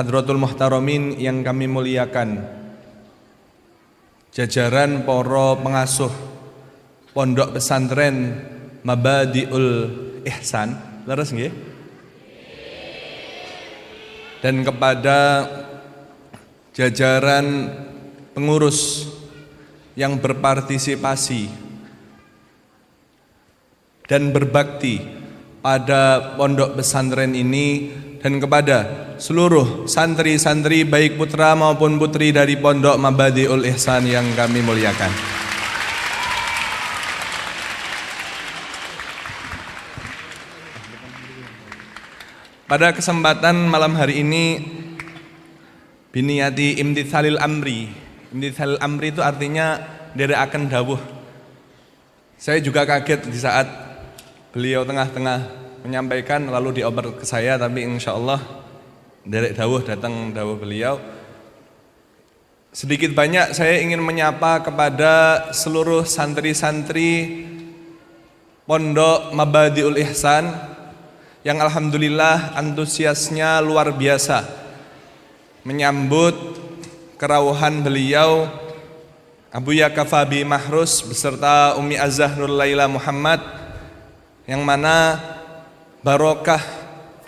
Hadratul Muhtaramin yang kami muliakan, jajaran para pengasuh Pondok Pesantren Mabadiul Ihsan, leres nggih? Dan kepada jajaran pengurus yang berpartisipasi dan berbakti pada pondok pesantren ini, dan kepada seluruh santri-santri baik putra maupun putri dari Pondok Mabadiul Ihsan yang kami muliakan. Pada kesempatan malam hari ini biniyati imtithalil amri. Imtithalil amri itu artinya nderekaken dawuh. Saya juga kaget di saat beliau tengah-tengah menyampaikan lalu dioper ke saya, tapi insyaallah nderek dawuh datang dawuh beliau. Sedikit banyak saya ingin menyapa kepada seluruh santri-santri Pondok Mabadiul Ihsan yang alhamdulillah antusiasnya luar biasa menyambut kerawuhan beliau Abuya Kafabi Mahrus beserta Umi Azzah Nur Laila Muhammad, yang mana barokah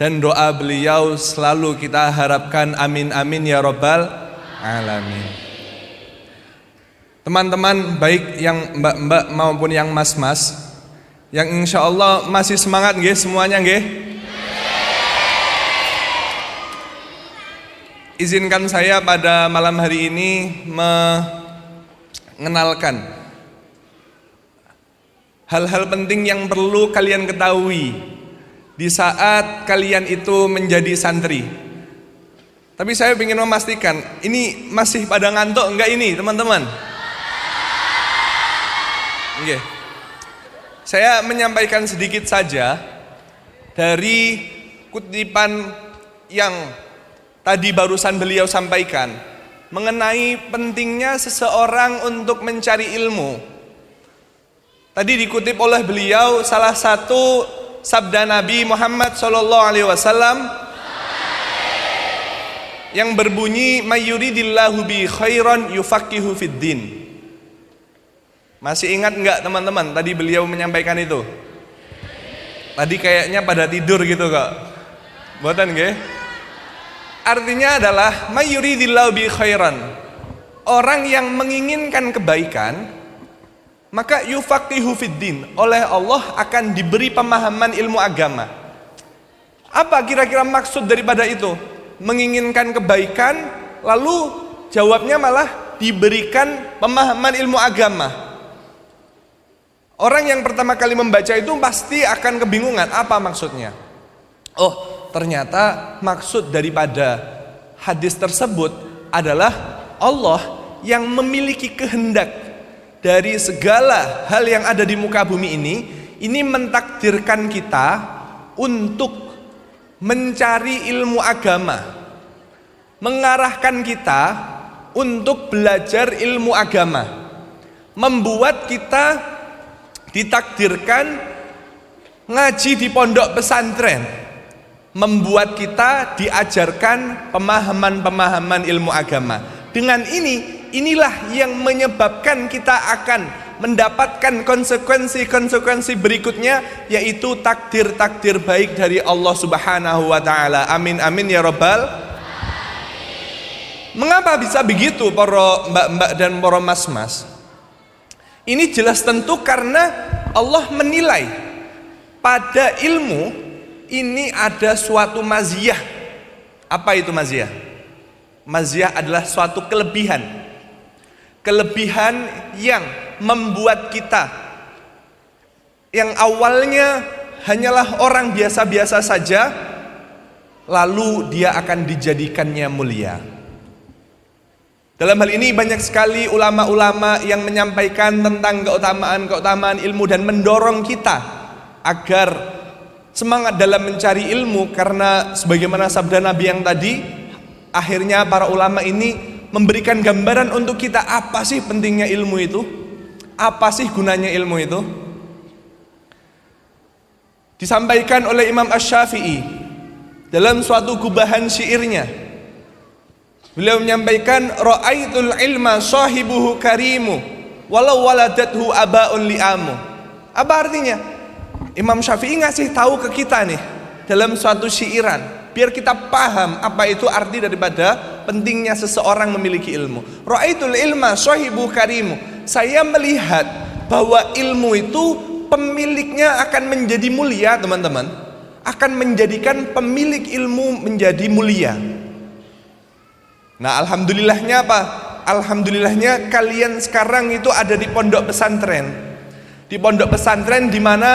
dan doa beliau selalu kita harapkan, amin amin ya rabbal alamin. Teman-teman baik yang mbak-mbak maupun yang mas-mas yang insyaallah masih semangat nggih semuanya nggih? Izinkan saya pada malam hari ini mengenalkan hal-hal penting yang perlu kalian ketahui di saat kalian itu menjadi santri. Tapi saya ingin memastikan, ini masih pada ngantuk enggak ini teman-teman? Oke. Saya menyampaikan sedikit saja dari kutipan yang tadi barusan beliau sampaikan mengenai pentingnya seseorang untuk mencari ilmu. Tadi dikutip oleh beliau salah satu sabda Nabi Muhammad SAW yang berbunyi mayyuridillahu bi khairan yufaqihu fid din. Masih ingat enggak teman-teman tadi beliau menyampaikan itu? Tadi kayaknya pada tidur gitu kok. Buatan nggih? Artinya adalah mayyuridillahu bi khairan. Orang yang menginginkan kebaikan, maka yufaqihu fid din, oleh Allah akan diberi pemahaman ilmu agama. Apa kira-kira maksud daripada itu? Menginginkan kebaikan, lalu jawabnya malah diberikan pemahaman ilmu agama. Orang yang pertama kali membaca itu pasti akan kebingungan, apa maksudnya? Oh, ternyata maksud daripada hadis tersebut adalah Allah yang memiliki kehendak dari segala hal yang ada di muka bumi ini mentakdirkan kita untuk mencari ilmu agama, mengarahkan kita untuk belajar ilmu agama, membuat kita ditakdirkan ngaji di pondok pesantren, membuat kita diajarkan pemahaman-pemahaman ilmu agama. Dengan inilah yang menyebabkan kita akan mendapatkan konsekuensi-konsekuensi berikutnya, yaitu takdir-takdir baik dari Allah Subhanahu wa taala. Amin amin ya rabbal. Mengapa bisa begitu para mbak-mbak dan para mas-mas? Ini jelas tentu karena Allah menilai pada ilmu ini ada suatu maziyah. Apa itu maziyah? Maziyah adalah suatu kelebihan. Kelebihan yang membuat kita yang awalnya hanyalah orang biasa-biasa saja, lalu dia akan dijadikannya mulia. Dalam hal ini banyak sekali ulama-ulama yang menyampaikan tentang keutamaan-keutamaan ilmu dan mendorong kita agar semangat dalam mencari ilmu, karena sebagaimana sabda Nabi yang tadi, akhirnya para ulama ini memberikan gambaran untuk kita apa sih pentingnya ilmu itu, apa sih gunanya ilmu itu. Disampaikan oleh Imam Asy-Syafi'i dalam suatu gubahan syairnya, Beliau menyampaikan ra'aitul ilma sahibuhu karimu walau waladathu abaun li'amu. Apa artinya? Imam Syafi'i ngasih tahu ke kita nih dalam suatu syairan biar kita paham apa itu arti daripada pentingnya seseorang memiliki ilmu. Ra'aitul ilma sahibuhu karimu. Saya melihat bahwa ilmu itu pemiliknya akan menjadi mulia, teman-teman. Akan menjadikan pemilik ilmu menjadi mulia. Nah, alhamdulillahnya apa? Alhamdulillahnya kalian sekarang itu ada di pondok pesantren. Di pondok pesantren di mana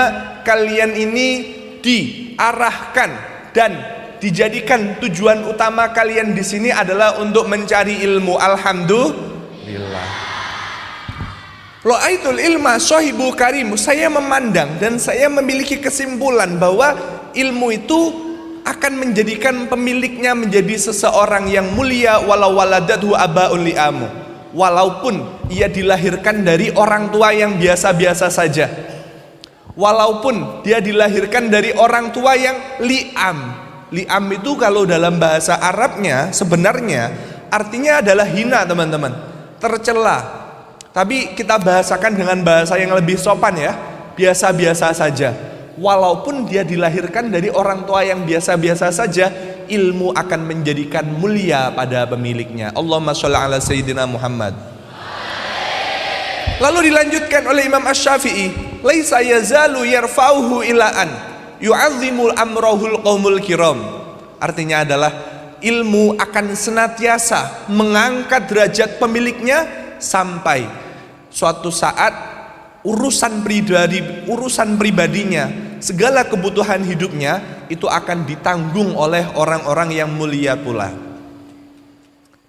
kalian ini diarahkan dan dijadikan tujuan utama kalian di sini adalah untuk mencari ilmu. Alhamdulillah. Ra'aitul ilma sahibu karim. Saya memandang dan saya memiliki kesimpulan bahwa ilmu itu akan menjadikan pemiliknya menjadi seseorang yang mulia walau waladathu abaun li'amu. Walaupun ia dilahirkan dari orang tua yang biasa-biasa saja. Walaupun dia dilahirkan dari orang tua yang li'am. Li'am itu kalau dalam bahasa Arabnya sebenarnya artinya adalah hina, teman-teman. Tercela. Tapi kita bahasakan dengan bahasa yang lebih sopan ya. Biasa-biasa saja. Walaupun dia dilahirkan dari orang tua yang biasa-biasa saja, ilmu akan menjadikan mulia pada pemiliknya. Allahumma sholli ala sayyidina Muhammad. Lalu dilanjutkan oleh Imam Asy-Syafi'i, laisa yazalu yarfa'uhu ilaan yu'azzimul amrahul qaumul kiram. Artinya adalah ilmu akan senantiasa mengangkat derajat pemiliknya sampai suatu saat urusan pribadinya, segala kebutuhan hidupnya itu akan ditanggung oleh orang-orang yang mulia pula.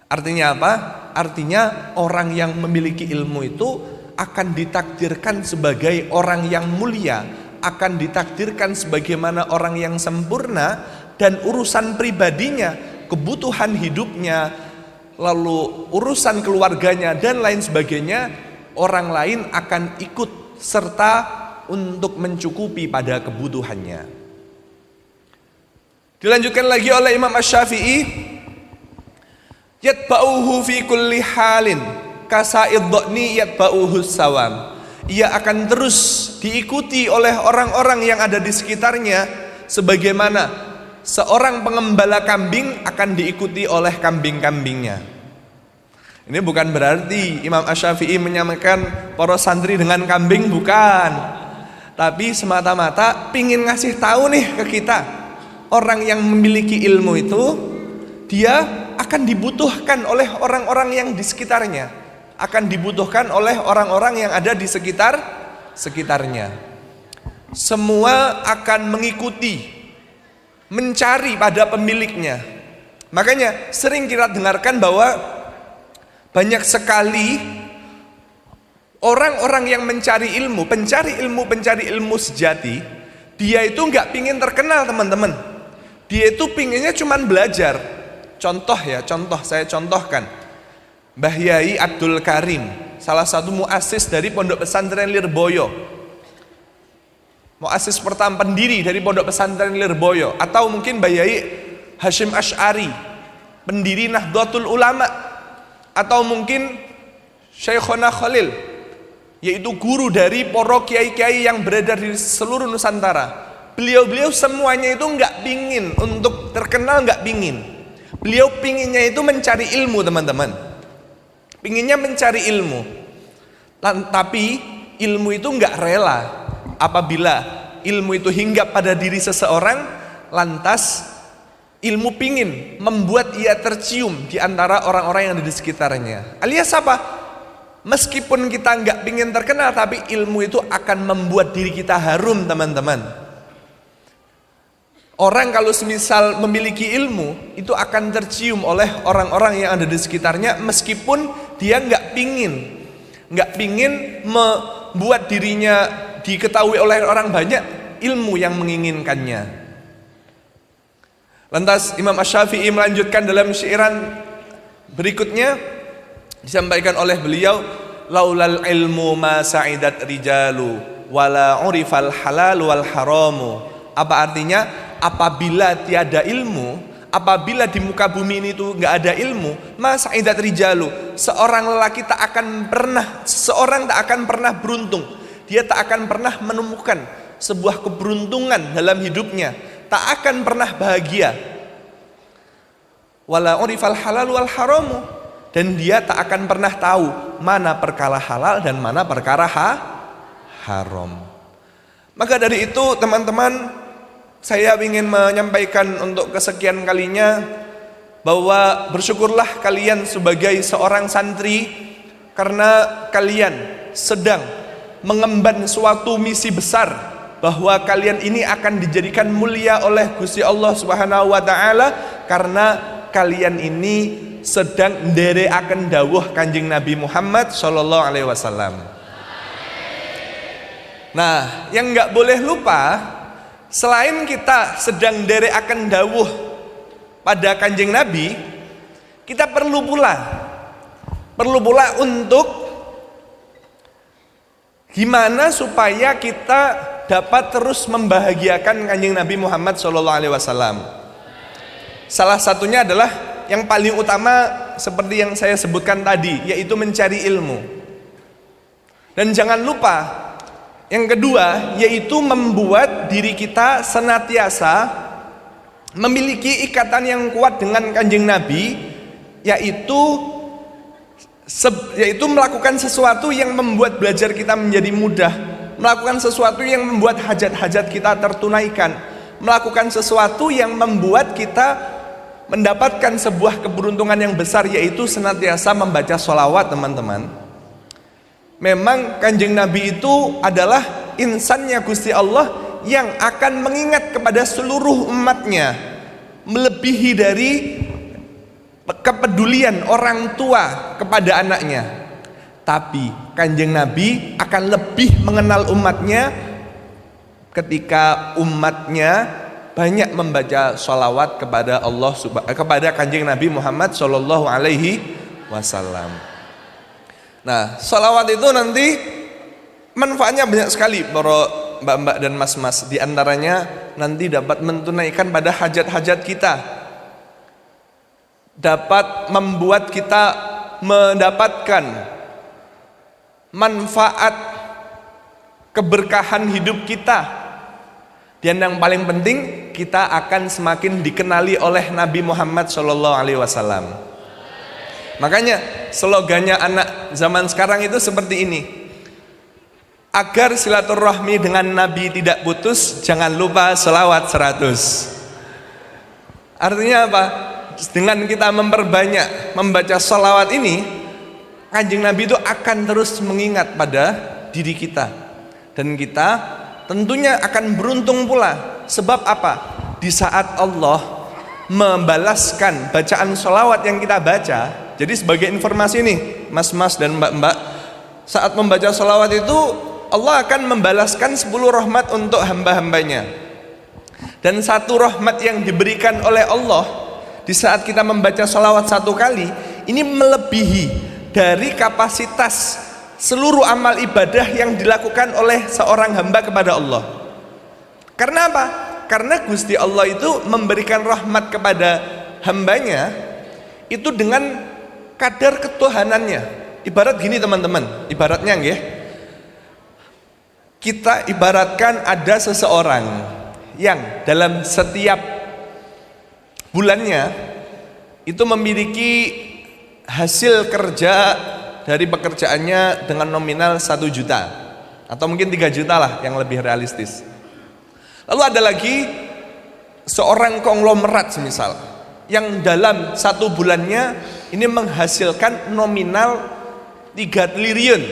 Artinya apa? Artinya orang yang memiliki ilmu itu akan ditakdirkan sebagai orang yang mulia, akan ditakdirkan sebagaimana orang yang sempurna, dan urusan pribadinya, kebutuhan hidupnya, lalu urusan keluarganya dan lain sebagainya, orang lain akan ikut serta untuk mencukupi pada kebutuhannya. Dilanjutkan lagi oleh Imam Asy-Syafi'i, yatba'uhu fi kulli halin kasa'id dhani yatba'uhu sawam. Ia akan terus diikuti oleh orang-orang yang ada di sekitarnya sebagaimana seorang pengembala kambing akan diikuti oleh kambing-kambingnya. Ini bukan berarti Imam Asy-Syafi'i menyamakan para santri dengan kambing, bukan. Tapi semata-mata pingin ngasih tahu nih ke kita, orang yang memiliki ilmu itu dia akan dibutuhkan oleh orang-orang yang di sekitarnya, akan dibutuhkan oleh orang-orang yang ada di sekitarnya. Semua akan mengikuti, mencari pada pemiliknya. Makanya sering kita dengarkan bahwa banyak sekali orang-orang yang mencari ilmu, pencari ilmu sejati, dia itu nggak pingin terkenal, teman-teman. Dia itu pinginnya cuman belajar. Saya contohkan Mbah Yai Abdul Karim, salah satu muassis dari Pondok Pesantren Lirboyo, muassis pertama pendiri dari Pondok Pesantren Lirboyo, atau mungkin Mbah Yai Hasyim Asy'ari, pendiri Nahdlatul Ulama, atau mungkin Syekhona Khalil, yaitu guru dari para kiai-kiai yang beredar di seluruh Nusantara. Beliau semuanya itu nggak pingin untuk terkenal, nggak pingin. Beliau pinginnya itu mencari ilmu, teman-teman. Pinginnya mencari ilmu. Tapi ilmu itu nggak rela apabila ilmu itu hinggap pada diri seseorang, lantas ilmu pingin membuat ia tercium di antara orang-orang yang ada di sekitarnya. Alias apa? Meskipun kita nggak pingin terkenal, tapi ilmu itu akan membuat diri kita harum, teman-teman. Orang kalau semisal memiliki ilmu, itu akan tercium oleh orang-orang yang ada di sekitarnya, meskipun dia nggak pingin membuat dirinya diketahui oleh orang banyak, ilmu yang menginginkannya. Lantas Imam Asy-Syafi'i melanjutkan dalam syairan berikutnya, disampaikan oleh beliau, laulal ilmu ma sa'idat rijalu wala urifal halal wal haramu. Apa artinya? Apabila tiada ilmu, apabila di muka bumi ini tuh nggak ada ilmu, masa idat rijalu, seseorang tak akan pernah beruntung. Dia tak akan pernah menemukan sebuah keberuntungan dalam hidupnya, tak akan pernah bahagia. Wala urifal halal wal haramu, dan dia tak akan pernah tahu mana perkara halal dan mana perkara haram. Maka dari itu teman-teman, saya ingin menyampaikan untuk kesekian kalinya bahwa bersyukurlah kalian sebagai seorang santri, karena kalian sedang mengemban suatu misi besar, bahwa kalian ini akan dijadikan mulia oleh Gusti Allah Subhanahu wa taala, karena kalian ini sedang nderekaken dawuh Kanjeng Nabi Muhammad sallallahu alaihi wasallam. Nah, yang enggak boleh lupa, selain kita sedang nderekaken dawuh pada Kanjeng Nabi, kita perlu pula untuk gimana supaya kita dapat terus membahagiakan Kanjeng Nabi Muhammad SAW. Salah satunya adalah yang paling utama seperti yang saya sebutkan tadi, yaitu mencari ilmu. Dan jangan lupa yang kedua, yaitu membuat diri kita senantiasa memiliki ikatan yang kuat dengan Kanjeng Nabi, yaitu melakukan sesuatu yang membuat belajar kita menjadi mudah, melakukan sesuatu yang membuat hajat-hajat kita tertunaikan, melakukan sesuatu yang membuat kita mendapatkan sebuah keberuntungan yang besar, yaitu senantiasa membaca sholawat. Teman-teman, memang Kanjeng Nabi itu adalah insannya Gusti Allah yang akan mengingat kepada seluruh umatnya, melebihi dari kepedulian orang tua kepada anaknya. Tapi Kanjeng Nabi akan lebih mengenal umatnya ketika umatnya banyak membaca sholawat kepada Allah, kepada Kanjeng Nabi Muhammad Sallallahu Alaihi Wasallam. Nah, sholawat itu nanti manfaatnya banyak sekali para mbak-mbak dan mas-mas. Di antaranya nanti dapat mentunaikan pada hajat-hajat kita, dapat membuat kita mendapatkan manfaat keberkahan hidup kita, dan yang paling penting kita akan semakin dikenali oleh Nabi Muhammad SAW. Makanya slogannya anak zaman sekarang itu seperti ini: agar silaturahmi dengan Nabi tidak putus, jangan lupa selawat 100. Artinya apa? Dengan kita memperbanyak membaca sholawat ini, Kanjeng Nabi itu akan terus mengingat pada diri kita, dan kita tentunya akan beruntung pula. Sebab apa? Di saat Allah membalaskan bacaan sholawat yang kita baca. Jadi sebagai informasi nih mas-mas dan mbak-mbak, saat membaca sholawat itu Allah akan membalaskan 10 rahmat untuk hamba-hambanya. Dan satu rahmat yang diberikan oleh Allah di saat kita membaca sholawat 1 kali, ini melebihi dari kapasitas seluruh amal ibadah yang dilakukan oleh seorang hamba kepada Allah. Karena apa? Karena Gusti Allah itu memberikan rahmat kepada hambanya itu dengan kadar ketuhanannya. Ibarat gini teman-teman, ibaratnya nggih, kita ibaratkan ada seseorang yang dalam setiap bulannya itu memiliki hasil kerja dari pekerjaannya dengan nominal 1 juta atau mungkin 3 juta lah yang lebih realistis. Lalu ada lagi seorang konglomerat semisal yang dalam 1 bulannya ini menghasilkan nominal 3 triliun.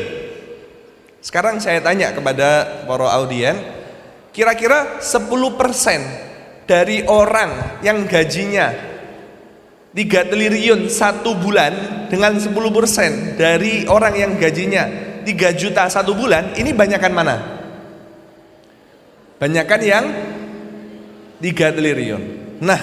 Sekarang saya tanya kepada para audien, kira-kira 10% dari orang yang gajinya 3 triliun 1 bulan dengan 10% dari orang yang gajinya 3 juta 1 bulan, ini banyakan mana? Banyakan yang 3 triliun. Nah,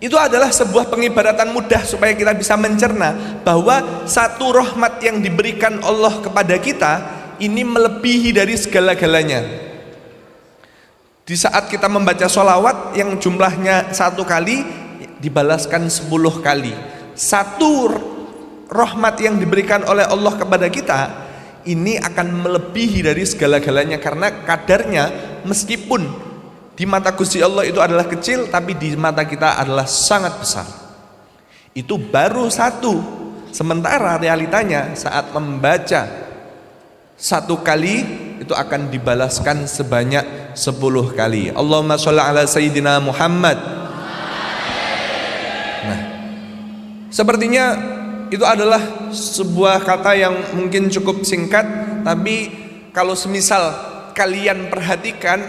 itu adalah sebuah pengibaratan mudah supaya kita bisa mencerna bahwa satu rahmat yang diberikan Allah kepada kita ini melebihi dari segala-galanya. Di saat kita membaca sholawat yang jumlahnya 1 kali dibalaskan 10 kali. Satu rahmat yang diberikan oleh Allah kepada kita ini akan melebihi dari segala-galanya, karena kadarnya meskipun di mata Gusti Allah itu adalah kecil, tapi di mata kita adalah sangat besar. Itu baru satu. Sementara realitanya saat membaca 1 kali itu akan dibalaskan sebanyak 10 kali. Allahumma sholli ala sayyidina Muhammad. Nah, sepertinya itu adalah sebuah kata yang mungkin cukup singkat, tapi kalau semisal kalian perhatikan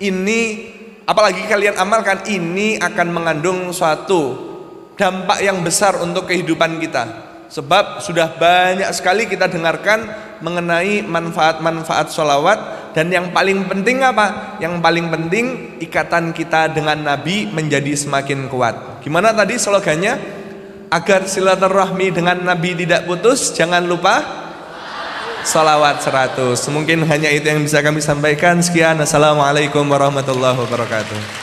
ini, apalagi kalian amalkan, ini akan mengandung suatu dampak yang besar untuk kehidupan kita. Sebab sudah banyak sekali kita dengarkan mengenai manfaat-manfaat sholawat. Dan yang paling penting apa? Yang paling penting ikatan kita dengan Nabi menjadi semakin kuat. Gimana tadi slogannya? Agar silaturahmi dengan Nabi tidak putus, jangan lupa sholawat 100. Mungkin hanya itu yang bisa kami sampaikan. Sekian, assalamualaikum warahmatullahi wabarakatuh.